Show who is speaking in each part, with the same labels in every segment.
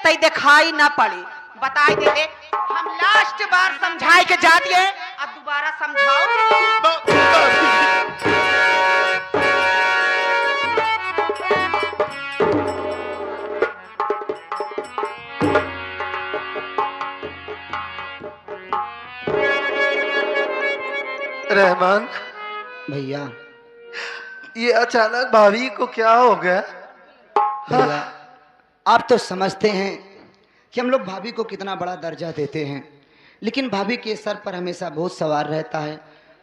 Speaker 1: तई दिखाई ना पड़ी। बताई दे दे, हम लास्ट बार समझाए के जा दिए, अब दोबारा समझाओ।
Speaker 2: रहमान
Speaker 3: भैया,
Speaker 2: ये अचानक भाभी को क्या हो गया?
Speaker 3: भैया आप तो समझते हैं कि हम लोग भाभी को कितना बड़ा दर्जा देते हैं, लेकिन भाभी के सर पर हमेशा बहुत सवार रहता है।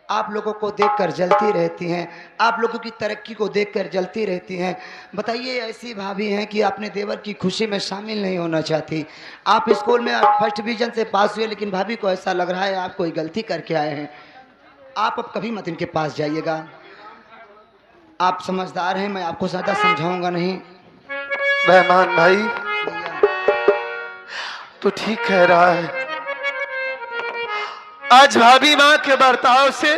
Speaker 3: आप लोगों को देखकर जलती रहती हैं, आप लोगों की तरक्की को देखकर जलती रहती हैं। बताइए, ऐसी भाभी हैं कि अपने देवर की खुशी में शामिल नहीं होना चाहती। आप स्कूल में फर्स्ट डिवीजन से पास हुए, लेकिन भाभी को ऐसा लग रहा है आप कोई गलती करके आए हैं। आप अब कभी मत इनके पास जाइएगा। आप समझदार हैं, मैं आपको ज़्यादा समझाऊंगा नहीं।
Speaker 2: रहमान भाई
Speaker 3: भैया,
Speaker 2: तो ठीक कह रहा है। आज भाभी माँ के बर्ताव से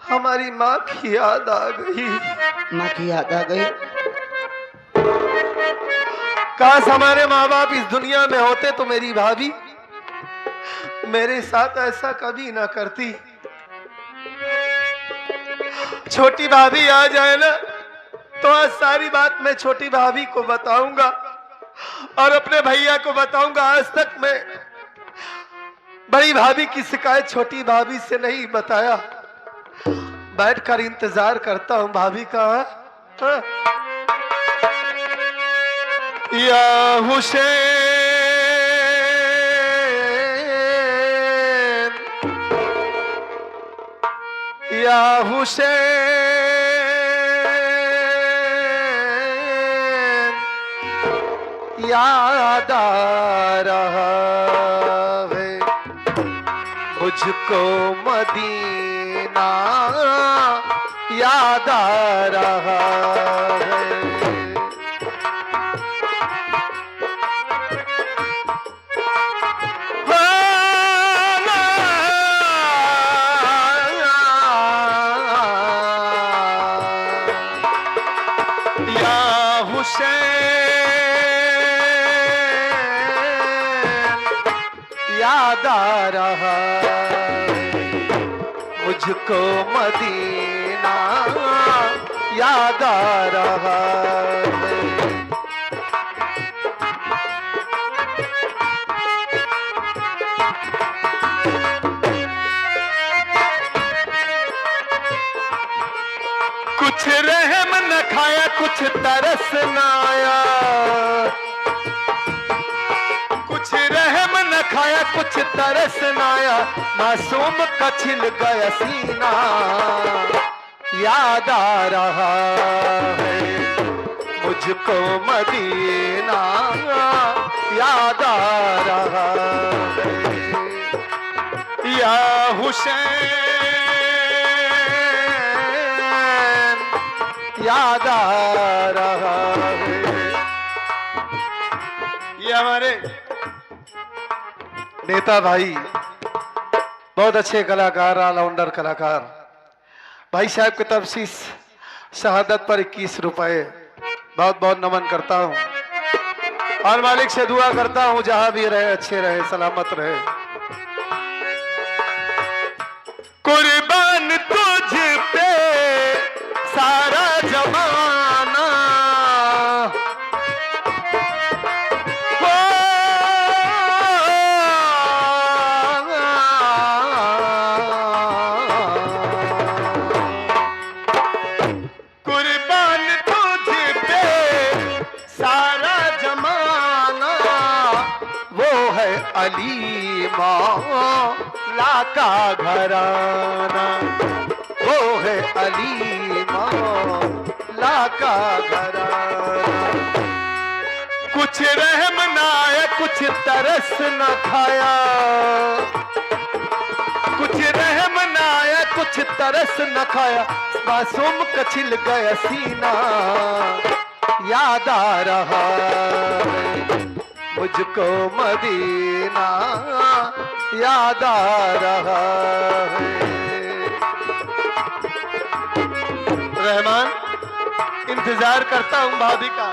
Speaker 2: हमारी माँ की याद आ गई।
Speaker 3: माँ की याद आ गई।
Speaker 2: काश हमारे माँ बाप इस दुनिया में होते तो मेरी भाभी मेरे साथ ऐसा कभी ना करती। छोटी भाभी आ जाए ना तो आज सारी बात मैं छोटी भाभी को बताऊंगा और अपने भैया को बताऊंगा। आज तक मैं बड़ी भाभी की शिकायत छोटी भाभी से नहीं बताया। बैठकर इंतजार करता हूं भाभी का। हाँ? या हुसैन, या हुसैन, याद आ रहा है मुझको मदीना, याद आ रहा है। याद आ रहा मुझको मदीना, याद आ रहा है। कुछ रहम न खाया, कुछ तरस न आया, कुछ रहम न खाया, कुछ तरस न आया, मासूम का छिल गया सीना, याद आ रहा है मुझको मदीना, याद आ रहा है। या हुसैन, याद आ रहा है। ये हमारे नेता भाई बहुत अच्छे कलाकार, ऑलराउंडर कलाकार, भाई साहब की तरफ से शहादत पर 21 रुपए बहुत बहुत नमन करता हूं और मालिक से दुआ करता हूं जहां भी रहे अच्छे रहे, सलामत रहे। कुर्बान तुझ पे सारा जमाना, कुर्बान तुझ पे सारा जमाना, वो है अली मौला का घराना, वो है अली मौला का घराना। कुछ रहम ना आया, कुछ तरस न खाया, कुछ रहम ना आया, कुछ तरस न खाया, मासूम का छिल गया सीना, याद आ रहा है मुझको मदीना, याद आ रहा है। रहमान, इंतजार करता हूं भाभी का।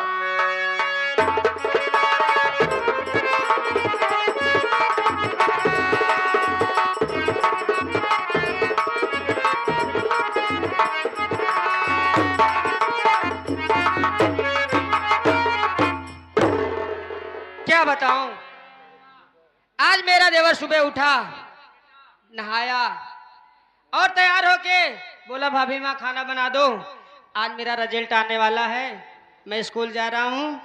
Speaker 4: क्या बताऊं, आज मेरा देवर सुबह उठा, नहाया और तैयार होके बोला भाभी माँ खाना बना दो, आज मेरा रिजल्ट आने वाला है, मैं स्कूल जा रहा हूँ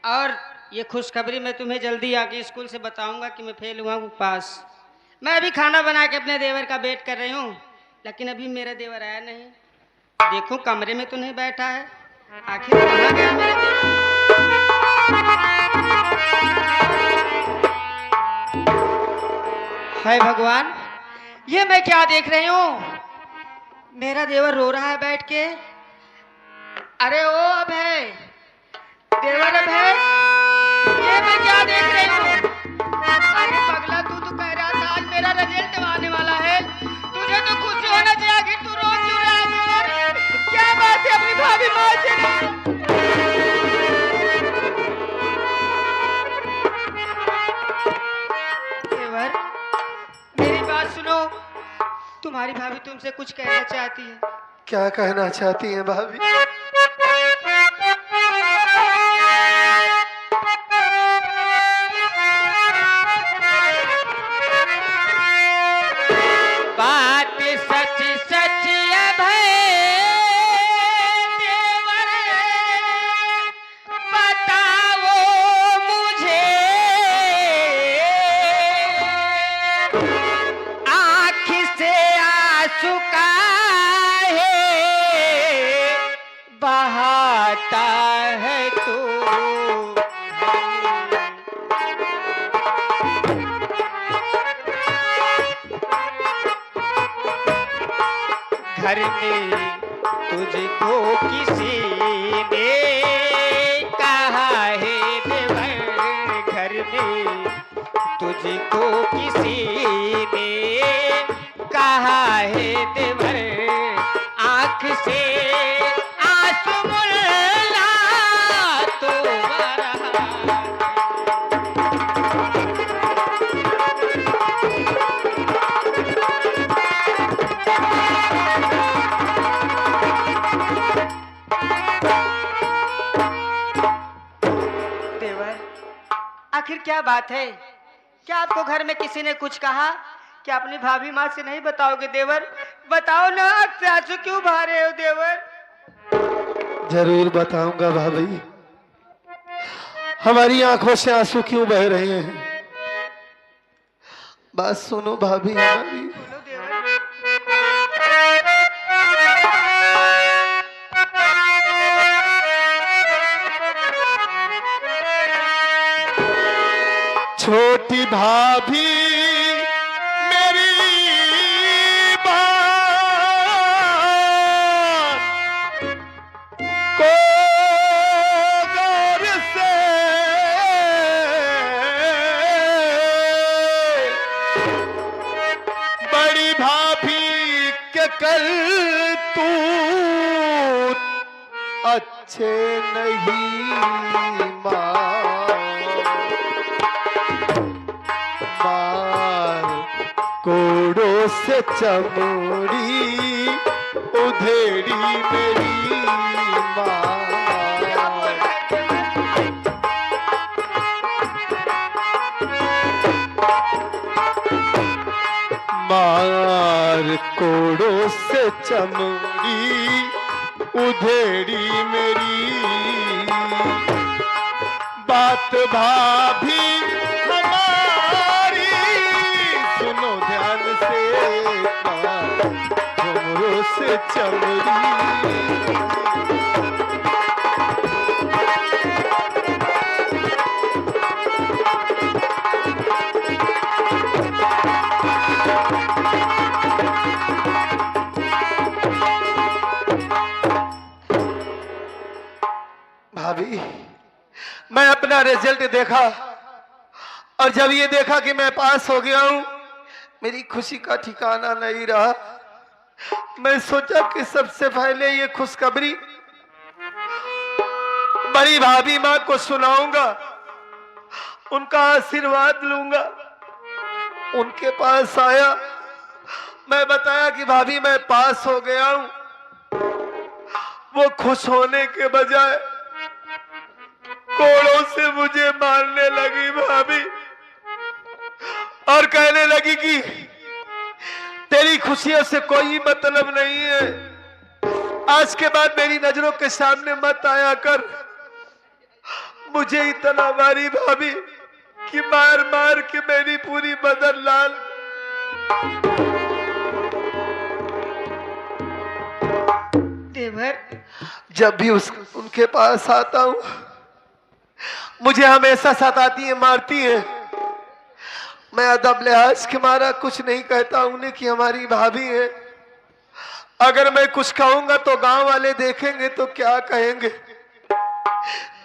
Speaker 4: और ये खुशखबरी मैं तुम्हें जल्दी आके स्कूल से बताऊंगा कि मैं फेल हुआ हूँ पास। मैं अभी खाना बना के अपने देवर का वेट कर रही हूँ, लेकिन अभी मेरा देवर आया नहीं। देखो कमरे में तो नहीं बैठा है, आखिर कहाँ गया मेरा देवर? हाय भगवान, ये मैं क्या देख रही हूँ? मेरा देवर रो रहा है बैठ के। अरे ओ अभय, देवर अभय, ये मैं क्या देख रही हूँ? अरे पगला, तू तो कह रहा था आज मेरा रिजल्ट आने वाला है, तुझे तो खुशी होना चाहिए, आखिर तू रो क्यों रहा है? क्या बात है, अपनी भाभी माँ से? देवर, मेरी बात सुनो, तुम्हारी भाभी तुमसे कुछ कहना चाहती है।
Speaker 2: क्या कहना चाहती हैं भाभी?
Speaker 4: बात सच सच अभय देवर, बताओ मुझे, आँख से आंसू काहे बहाता है तू? घर में तुझको किसी ने कहा है देवर, घर में तुझको किसी ने कहा है देवर, आँख से आंसू मुल्ला तो बरहा। आखिर क्या बात है? क्या आपको घर में किसी ने कुछ कहा? क्या अपनी भाभी माँ से नहीं बताओगे देवर? बताओ ना, आँख से आंसू क्यों बहा रहे हो देवर?
Speaker 2: जरूर बताऊंगा भाभी, हमारी आंखों से आंसू क्यों बह रहे हैं। बात सुनो भाभी हमारी।
Speaker 4: बोलो देवर।
Speaker 2: छोटी भाभी मेरी बात को गौर से बड़ी भाभी के कल तू अच्छे नहीं कोड़ों से चमड़ी उधेड़ी मेरी माँ। मार कोड़ों से चमड़ी उधेड़ी मेरी बात भाभी हमारी सुनो ध्यान से, कोड़ों से चमड़ी। भाभी मैं अपना रिजल्ट देखा और जब ये देखा कि मैं पास हो गया हूं, मेरी खुशी का ठिकाना नहीं रहा। मैं सोचा कि सबसे पहले ये खुशखबरी बड़ी भाभी माँ को सुनाऊंगा, उनका आशीर्वाद लूंगा। उनके पास आया, मैं बताया कि भाभी मैं पास हो गया हूं। वो खुश होने के बजाय कोड़ों से मुझे मारने लगी भाभी और कहने लगी कि तेरी खुशियों से कोई मतलब नहीं है, आज के बाद मेरी नजरों के सामने मत आया कर। मुझे इतना मारी भाभी कि मार मार के मेरी पूरी बदन लाल।
Speaker 4: देवर,
Speaker 2: जब भी उनके पास आता हूं मुझे हमेशा सताती है, मारती है। मैं अदब लिहाज के मारा कुछ नहीं कहता उन्हें कि हमारी भाभी है। अगर मैं कुछ कहूंगा तो गांव वाले देखेंगे तो क्या कहेंगे,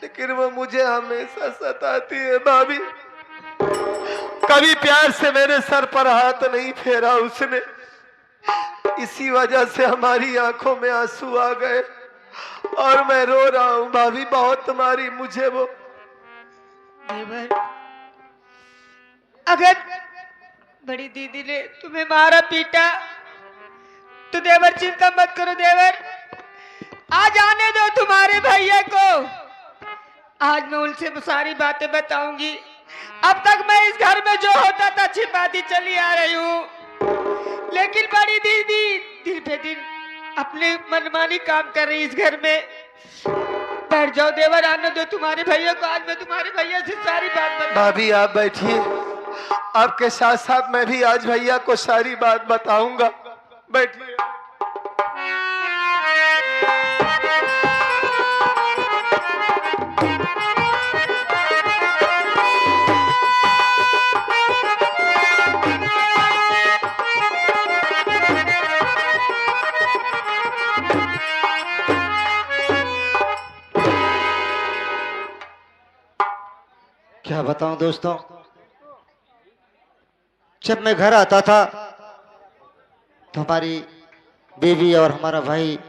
Speaker 2: लेकिन वो मुझे हमेशा सताती है भाभी। कभी प्यार से मेरे सर पर हाथ नहीं फेरा उसने, इसी वजह से हमारी आंखों में आंसू आ गए और मैं रो रहा हूं भाभी। बहुत मारी मुझे वो।
Speaker 4: देवर, अगर बड़ी दीदी ने तुम्हें मारा पीटा तो देवर चिंता मत करो। देवर, आज आने दो तुम्हारे भैया को, आज मैं उनसे सारी बातें बताऊंगी। अब तक मैं इस घर में जो होता था छिपाती चली आ रही हूँ, लेकिन बड़ी दीदी दिन पे दिन अपने मनमानी काम कर रही इस घर में। बैठ जाओ देवर, आने दो तुम्हारे भैया को, आज मैं तुम्हारे भैया से सारी बात बताऊंगी।
Speaker 2: भाभी आप बैठिए, आपके साथ साथ मैं भी आज भैया को सारी बात बताऊंगा। बैठिए।
Speaker 3: क्या बताऊं दोस्तों, जब मैं घर आता था तो हमारी बीवी और हमारा भाई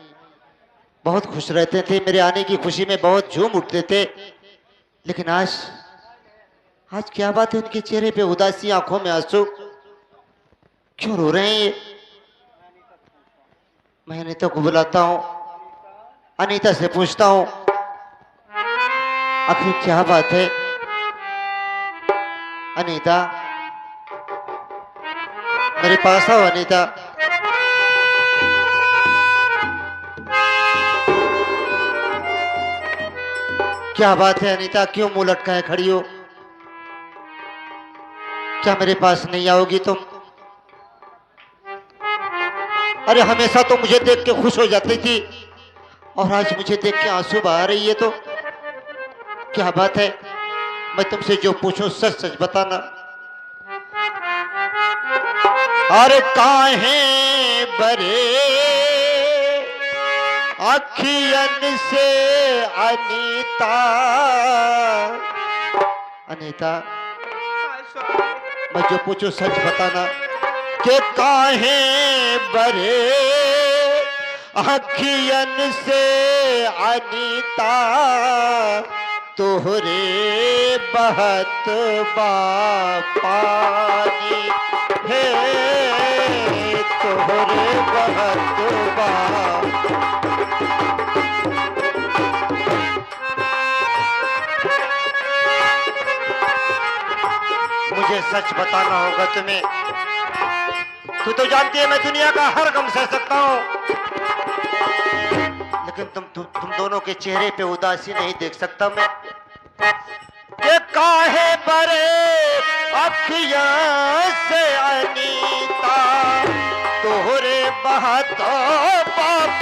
Speaker 3: बहुत खुश रहते थे, मेरे आने की खुशी में बहुत झूम उठते थे। लेकिन आज क्या बात है, उनके चेहरे पे उदासी, आंखों में आंसू, क्यों रो रहे हैं ये? मैं अनीता को बुलाता हूं, अनीता से पूछता हूं आखिर क्या बात है। अनीता, मेरे पास आओ अनीता। क्या बात है अनीता, क्यों मुंह लटकाए खड़ी हो? क्या मेरे पास नहीं आओगी तुम? अरे हमेशा तो मुझे देख के खुश हो जाती थी और आज मुझे देख के आंसू बहा रही है, तो क्या बात है? मैं तुमसे जो पूछूं सच सच बताना। अरे काहे बरे अखियन से अनीता, अनीता मैं जो पूछूं सच बताना कि काहे बरे अखियन से अनीता, तोहरे बहत बा पानी है, तोहरे बहत बा। मुझे सच बताना होगा तुम्हें। तू तो जानती है मैं दुनिया का हर गम सह सकता हूँ, लेकिन तुम दोनों के चेहरे पे उदासी नहीं देख सकता मैं। ये काहे बरे अखियां से अनीता, तोहरे बहत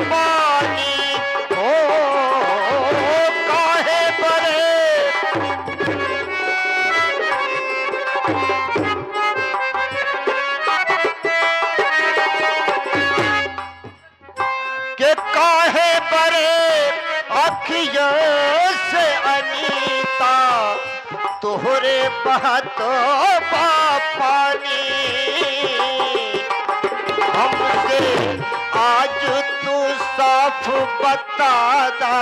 Speaker 3: पानी हो, काहे बरे के काहे बरे अखियां से अनीता, तोहरे बहत पानी। हमसे आज तू साफ बता दा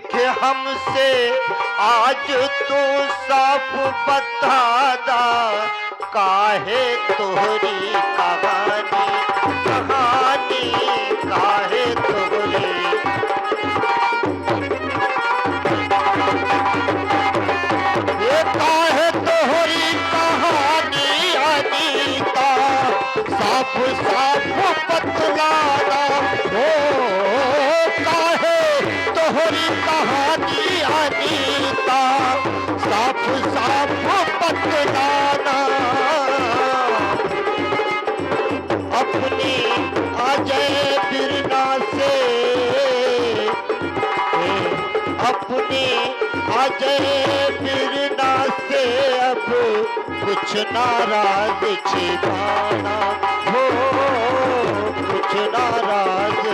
Speaker 3: कि हमसे आज तू साफ बता दा, काहे तोहरी कहानी, कहानी काहे तोहरी
Speaker 5: की कहानी अनीता साफ साफ बतलाना, अपनी अजय बिरना से, अपनी अजय बिरना से अब कुछ नाराज छिपाना हो, कुछ नाराज।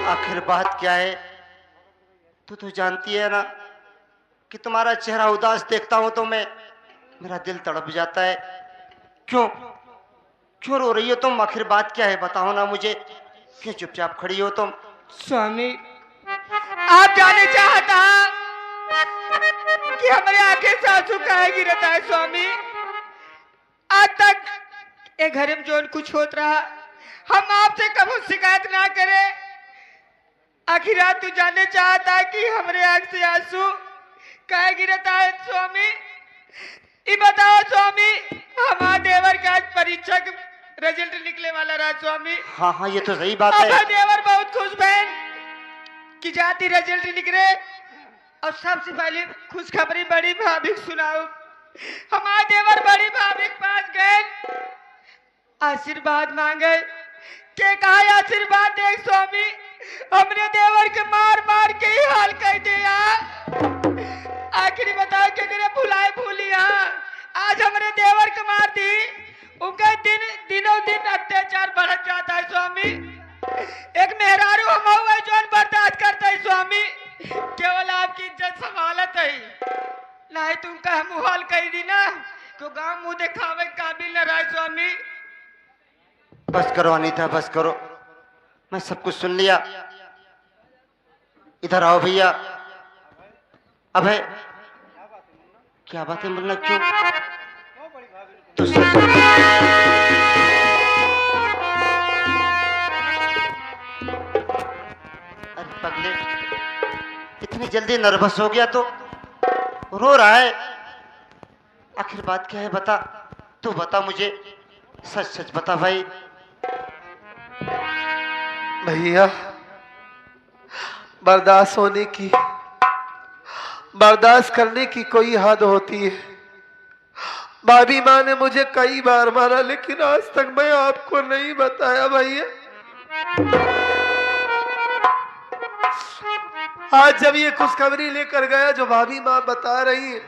Speaker 2: आखिर बात क्या है? तू तो जानती है ना कि तुम्हारा चेहरा उदास देखता हूं तो मेरा दिल तड़प जाता है। क्यों क्यों रो रही हो तुम? आखिर बात क्या है, बताओ ना मुझे। क्यों चुपचाप खड़ी हो तुम?
Speaker 4: स्वामी, आप जाने चाहता कि हमारे आंखें से आंसू काहे गिरता है स्वामी? आज तक ये घर में जो कुछ होत रहा, हम आपसे कभी शिकायत ना करे। आखिर आप तू जानने चाहता है कि हमारे आंख से आंसू काहे गिरता है स्वामी? ये बताओ स्वामी, हमारे देवर का आज परीक्षा का रिजल्ट निकले वाला रहा स्वामी।
Speaker 2: हाँ हाँ, ये तो सही बात है।
Speaker 4: हमारा देवर बहुत खुश बहन कि जाती रिजल्ट निकले, और सबसे पहले खुशखबरी बड़ी भाभी को सुनाओ। हमारे देवर बड़ी भाभी के पास गए, आशीर्वाद मांगे। के कहा आशीर्वाद दे स्वामी? हमने देवर के मार मार के ही हाल कर दिया। आखिरी बताओ कि भुलाए भूलिया, आज हमारे देवर को मार दी। उनका दिनों दिन अत्याचार बढ़ जाता है स्वामी। एक मेहरारू हम हुए जो बर्दाश्त करता है स्वामी। केवल आपकी इज्जत संभालत है, नहीं तुमका हम हाल कर दी ना तो गांव मुंह दिखावे काबिल न रहे स्वामी।
Speaker 2: बस करो अनीता, बस करो। मैं सब कुछ सुन लिया। इधर आओ भैया। अबे क्या बात है बोलना? क्यों तो अरे पगले, इतनी जल्दी नर्वस हो गया तो रो रहा है। आखिर बात क्या है? बता, तू बता मुझे, सच सच बता भाई।
Speaker 6: भैया, बर्दाश्त करने की कोई हद होती है। भाभी माँ ने मुझे कई बार मारा, लेकिन आज तक मैं आपको नहीं बताया भैया। आज जब ये खुशखबरी लेकर गया जो भाभी माँ बता रही है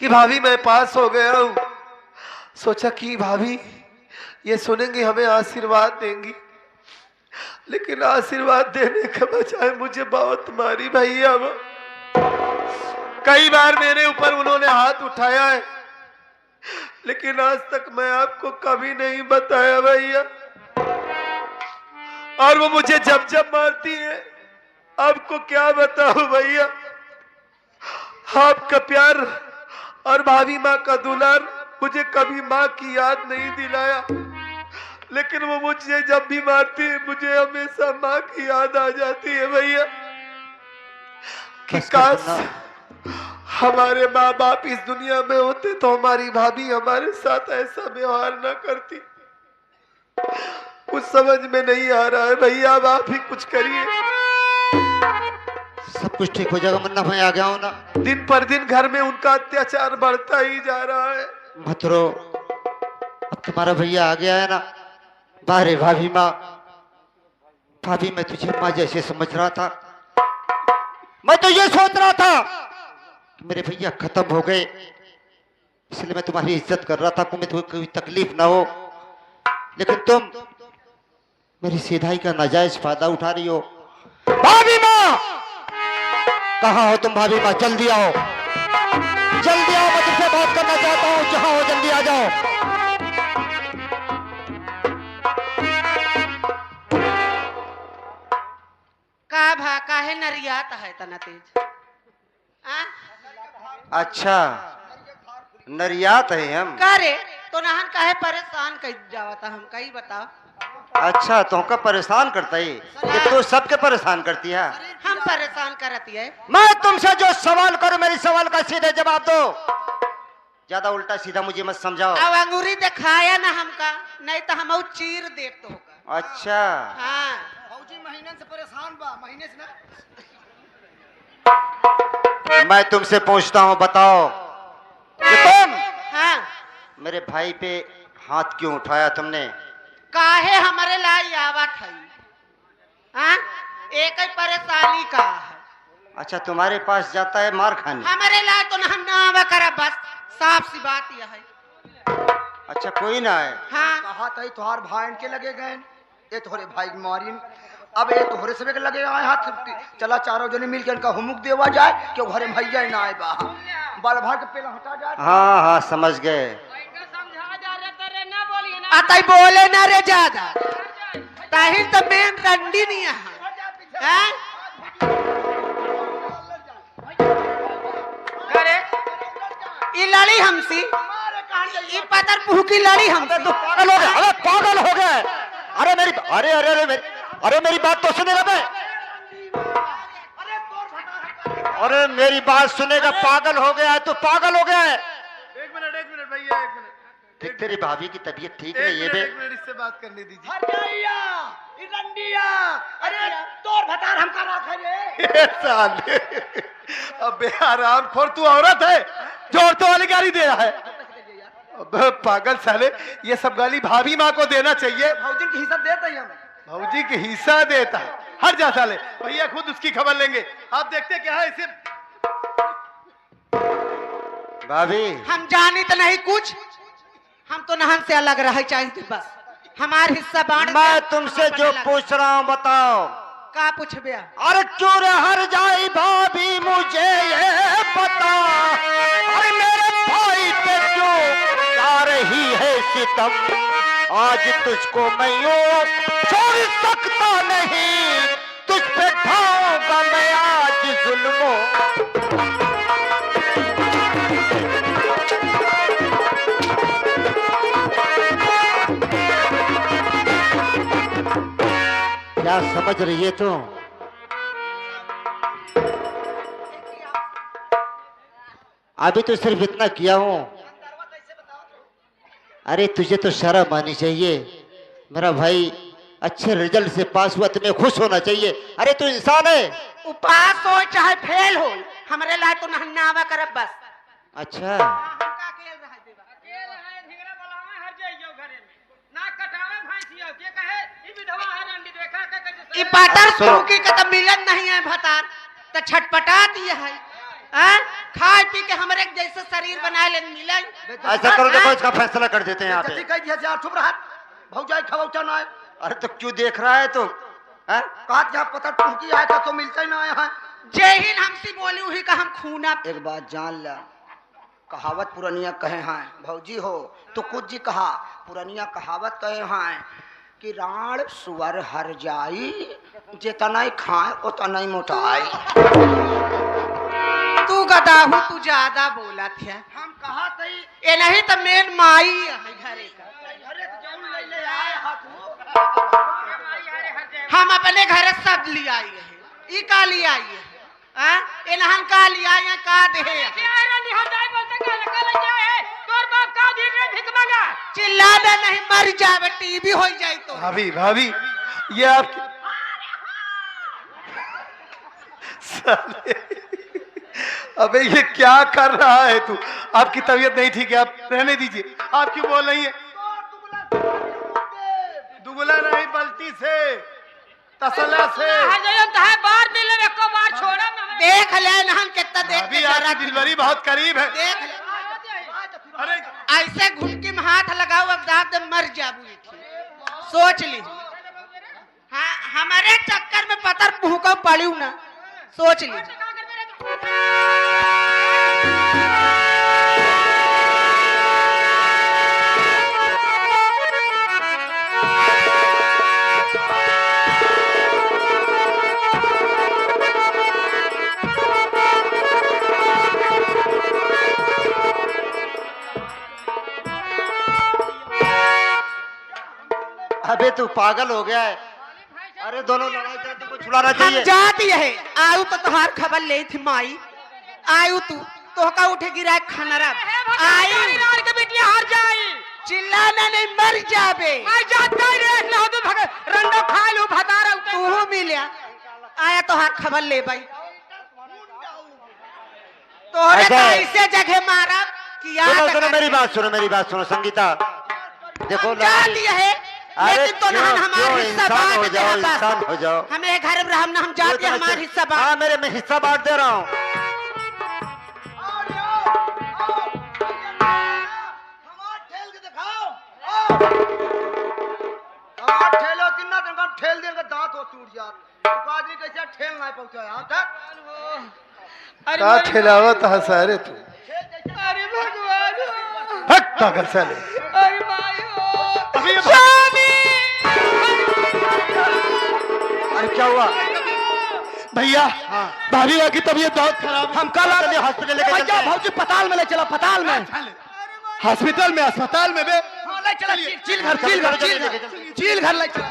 Speaker 6: कि भाभी मैं पास हो गया हूं, सोचा कि भाभी ये सुनेंगी, हमें आशीर्वाद देंगी। लेकिन आशीर्वाद देने के बजाय मुझे बहुत मारी भैया। वो कई बार मेरे ऊपर उन्होंने हाथ उठाया है, लेकिन आज तक मैं आपको कभी नहीं बताया भैया। और वो मुझे जब जब मारती है, आपको क्या बताऊं भैया। आपका प्यार और भाभी माँ का दुलार मुझे कभी माँ की याद नहीं दिलाया, लेकिन वो मुझे जब भी मारती है मुझे हमेशा माँ की याद आ जाती है भैया। कि काश हमारे माँ बाप इस दुनिया में होते तो हमारी भाभी हमारे साथ ऐसा व्यवहार न करती। कुछ समझ में नहीं आ रहा है भैया, अब आप ही कुछ करिए।
Speaker 5: सब कुछ ठीक हो जाएगा, मुन्ना मैं आ गया हूं ना।
Speaker 6: दिन पर दिन घर में उनका अत्याचार बढ़ता ही जा रहा है।
Speaker 5: मत रो, अब तुम्हारा भैया आ गया है ना। बारे भाभी माँ, भाभी मैं तुझे माँ जैसे समझ रहा था। मैं तो ये सोच रहा था कि मेरे भैया खत्म हो गए, इसलिए मैं तुम्हारी इज्जत कर रहा था, तुम्हें कोई तकलीफ ना हो। लेकिन तुम मेरी सीधाई का नाजायज फायदा उठा रही हो। भाभी माँ, कहाँ हो तुम? भाभी माँ जल्दी आओ, जल्दी आओ, मैं तुमसे बात करना चाहता हूँ। जहाँ हो जल्दी आ जाओ।
Speaker 1: काहे नरियात है तना तेज?
Speaker 2: अच्छा, नरियात है हम।
Speaker 1: करे तो नहन काहे परेशान कर जावता हम कहीं बताओ।
Speaker 2: अच्छा, तुमका परेशान करता है ये तो सबके परेशान करती है।
Speaker 1: हम परेशान करती है।
Speaker 5: मैं तुमसे जो सवाल करूं, मेरी सवाल का सीधे जवाब दो। ज्यादा उल्टा सीधा मुझे मत समझाओ।
Speaker 1: अब अंगूरी दिखाया ना हमका, नहीं तो हम चीर दे तो होगा।
Speaker 5: अच्छा
Speaker 1: हाँ
Speaker 3: भौजी महीने से परेशान बा, महीने से ना।
Speaker 5: मैं तुमसे पूछता हूँ, बताओ कि तुम
Speaker 1: हाँ,
Speaker 5: मेरे भाई पे हाथ क्यों उठाया तुमने?
Speaker 1: काहे हमारे लाई आवत है? हाँ, एक ही परेशानी का है।
Speaker 5: अच्छा, तुम्हारे पास जाता है मार खाने?
Speaker 1: हमारे लाई तो ना आवा करा, बस साफ सी बात यह है।
Speaker 5: अच्छा, कोई ना है।
Speaker 1: हाँ,
Speaker 3: कहा था तुहार भाई के लगे गए, ये तोहरे भाई की मारिन, अब ये तोहरे सबे के लगे आए हाथ। चला चारों जने मिल के इनका हुमुक देवा जाए कि घरे भैया ना आए बा, बाल भाग के पेला हटा जाए।
Speaker 5: हाँ हाँ, समझ गए।
Speaker 1: अतई बोले ना रे ज्यादा, ताही तो मेन रंडी नहीं है। हैं? अरे ये लड़ी हमसी, ये पतर पुह की लड़ी हमसे।
Speaker 5: तो पागल हो गया, अरे पागल हो गया। अरे मेरी, अरे अरे अरे अरे मेरी बात तो सुनेगा बे। अरे मेरी बात सुनेगा, पागल हो गया है, तो पागल हो गया है।
Speaker 6: एक मिनट भैया, एक मिनट।
Speaker 5: तेरी भाभी की तबीयत ठीक नहीं है बे।
Speaker 6: एक मिनट इससे बात करने दीजिए।
Speaker 3: अरे तोर भतार हमका रखा रे।
Speaker 6: ये साले, अबे आराम खोर, तू औरत है जो औरतों वाली गाली दे रहा है? अबे पागल साले, ये सब गाली भाभी माँ को देना चाहिए।
Speaker 3: भौजी की हिस्सा देता ही हमें।
Speaker 6: भौजी की हिस्सा देता है, हट जा साले। भैया खुद उसकी खबर लेंगे, आप देखते क्या है इसे।
Speaker 5: भाभी,
Speaker 1: हम जानी तो नहीं कुछ, हम तो नहन से अलग रहे चाहिए बस, हमार हिस्सा बांट।
Speaker 5: मैं तुमसे जो पूछ रहा हूँ बताओ।
Speaker 1: का पूछबे?
Speaker 5: अरे चूर हर जाई भाभी, मुझे ये पता, अरे मेरे भाई पे क्यों आ रही है सितम? आज तुझको मैं यूं छोड़ सकता नहीं, तुझ पे ढाऊंगा मैं आज जुल्मों। क्या समझ रही है तू? अभी तो सिर्फ इतना किया हूं। अरे तुझे तो शर्म आनी चाहिए। मेरा भाई अच्छे रिजल्ट से पास हुआ, तुम्हें खुश होना चाहिए। अरे तू इंसान है।
Speaker 1: उपास हो चाहे फेल हो, हमारे लाए तो नहन्ना आवा करब बस।
Speaker 5: अच्छा,
Speaker 1: ई पाटर
Speaker 5: सुनो।
Speaker 1: सुकी के तो मिलन नहीं है भतार, तो छटपटा दिए है। हैं? खाए पी के हमरे जैसे शरीर बनाए ले मिले।
Speaker 5: ऐसा करो, देखो इसका फैसला कर देते हैं यहाँ
Speaker 3: कथी
Speaker 5: पे।
Speaker 3: कह दिया यार, चुप रहा। भौजाई खवौचा ना है।
Speaker 5: अरे तो क्यों देख रहा है तू? हैं?
Speaker 3: कहा यहाँ पता टूकी आया था तो मिलता ही ना आया है।
Speaker 1: जेहिन हमसी बोली वही का हम खूना।
Speaker 3: एक बात जान ला, कहावत पुरानिया कहे हैं भौजी हो तो कुछ जी कहा, पुरानिया कहावत कहे हैं कि राण सुअर हर जाई, जितना ही खाए उतना ही मोटाई।
Speaker 1: तू गदाहू, तू ज्यादा बोला थे।
Speaker 3: हम कहा थी
Speaker 1: ये नहीं तो मेन माई है घरे का। हम अपने घर सब ले आई है। ई का ले आई है? हैं? इन्हन का ले आई है, का दे? चिल्लाना नहीं, मर जावे, टीबी हो जाए तो।
Speaker 6: भाभी भाभी, ये आपकी साले, अबे ये क्या कर रहा है तू? आपकी तबीयत नहीं ठीक है, आप रहने दीजिए। आप क्यों बोल रही हैं? दुगला नहीं, बल्टी से, तसला से।
Speaker 1: देख ले नहन कितना देख
Speaker 6: अभी
Speaker 1: के
Speaker 6: आपकी डिलीवरी बहुत करीब है।
Speaker 1: देख ले,
Speaker 6: अरे
Speaker 1: ऐसे घुटकी में हाथ लगाओ, अब दांत मर जाबू। सोच ली। हाँ, हमारे चक्कर में पतर भूखा पड़ी ना, सोच ली।
Speaker 5: अबे तू पागल हो गया है। अरे दोनों लड़ाई करते को छुड़ाना
Speaker 1: हम
Speaker 5: चाहिए।
Speaker 1: जाती है, आयु तो तुम्हार खबर ले थी माई। आयु तू तो का उठे गिरा खनरा। आई
Speaker 4: लाल के बेटिया हार जाई
Speaker 1: चिल्लाना नहीं मर जाबे
Speaker 4: मैं जाता ही देख लो तू भग रंडो खा लू भता रहा
Speaker 1: तू मिलिया आया तो हाथ खबर ले भाई तोहरे
Speaker 5: ऐसा है।
Speaker 1: कैसे जगह मारा कि याद
Speaker 5: सुनो सुनो
Speaker 1: कर-
Speaker 5: मेरी बात सुनो संगीता देखो
Speaker 1: हम जाती है
Speaker 5: अरे
Speaker 1: लेकिन तो ना
Speaker 5: क्यों
Speaker 1: हमारा
Speaker 5: क्यों
Speaker 1: हिस्सा
Speaker 5: इंसान हो
Speaker 1: बांट दे
Speaker 5: जाओ
Speaker 1: बस।
Speaker 5: इंसान हो जाओ
Speaker 1: हमें घर में हम ना हम जाते हमारा हिस्सा बांट
Speaker 5: हाँ मेरे मैं हिस्सा बांट दे रहा हूँ
Speaker 3: ठेलो किन्ना दिन का ठेल देंगे दांत हो टूट जात तो आदमी कैसे ठेल नहीं पहुंचा यहां तक
Speaker 4: अरे
Speaker 6: का
Speaker 4: मेरी-
Speaker 6: ठेलावत हसारे तू
Speaker 4: अरे भगवान
Speaker 6: हट पागल साले
Speaker 4: अरे मायो
Speaker 6: अभी ये
Speaker 4: स्वामी
Speaker 5: अरे क्या हुआ
Speaker 6: भैया भाभी की तबीयत बहुत खराब है।
Speaker 5: हम कल चलिए हॉस्पिटल लेके चलते हैं
Speaker 3: भाजी पताल में ले चला पताल में
Speaker 6: अस्पताल में बे
Speaker 3: चील घर चील घर चील घर ले चला